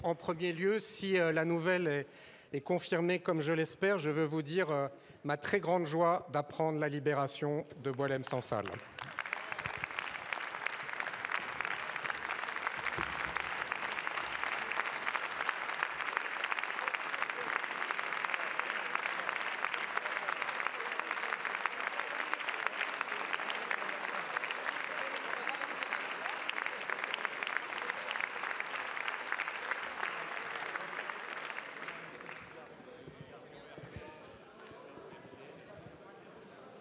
En premier lieu, si la nouvelle est confirmée comme je l'espère, je veux vous dire ma très grande joie d'apprendre la libération de Boualem Sansal.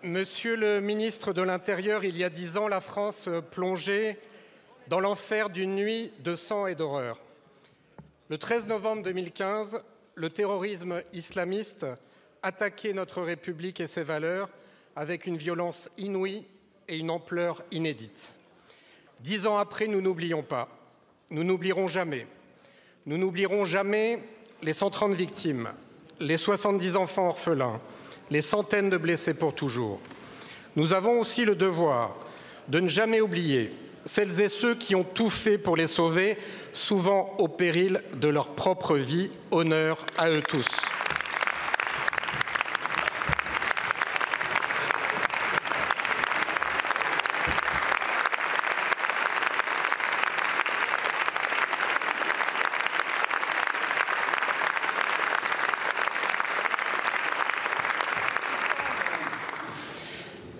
Monsieur le ministre de l'Intérieur, il y a 10 ans, la France plongeait dans l'enfer d'une nuit de sang et d'horreur. Le 13 novembre 2015, le terrorisme islamiste attaquait notre République et ses valeurs avec une violence inouïe et une ampleur inédite. 10 ans après, nous n'oublions pas, nous n'oublierons jamais. Nous n'oublierons jamais les 130 victimes, les 70 enfants orphelins, les centaines de blessés pour toujours. Nous avons aussi le devoir de ne jamais oublier celles et ceux qui ont tout fait pour les sauver, souvent au péril de leur propre vie. Honneur à eux tous.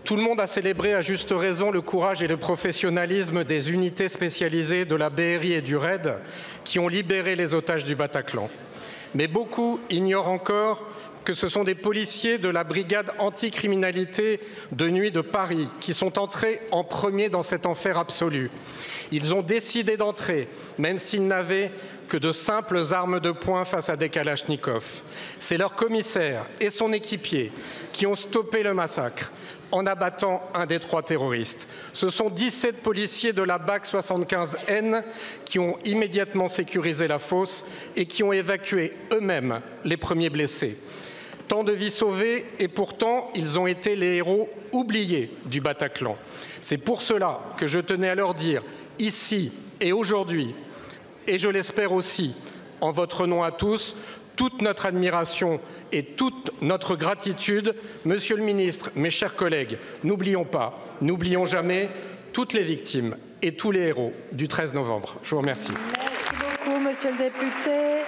Tout le monde a célébré à juste raison le courage et le professionnalisme des unités spécialisées de la BRI et du RAID qui ont libéré les otages du Bataclan. Mais beaucoup ignorent encore que ce sont des policiers de la brigade anticriminalité de nuit de Paris qui sont entrés en premier dans cet enfer absolu. Ils ont décidé d'entrer, même s'ils n'avaient que de simples armes de poing face à des kalachnikovs. C'est leur commissaire et son équipier qui ont stoppé le massacre en abattant un des 3 terroristes. Ce sont 17 policiers de la BAC 75N qui ont immédiatement sécurisé la fosse et qui ont évacué eux-mêmes les premiers blessés. Tant de vies sauvées et pourtant ils ont été les héros oubliés du Bataclan. C'est pour cela que je tenais à leur dire ici et aujourd'hui, et je l'espère aussi en votre nom à tous, toute notre admiration et toute notre gratitude. Monsieur le ministre, mes chers collègues, n'oublions pas, n'oublions jamais toutes les victimes et tous les héros du 13 novembre. Je vous remercie. Merci beaucoup, monsieur le député.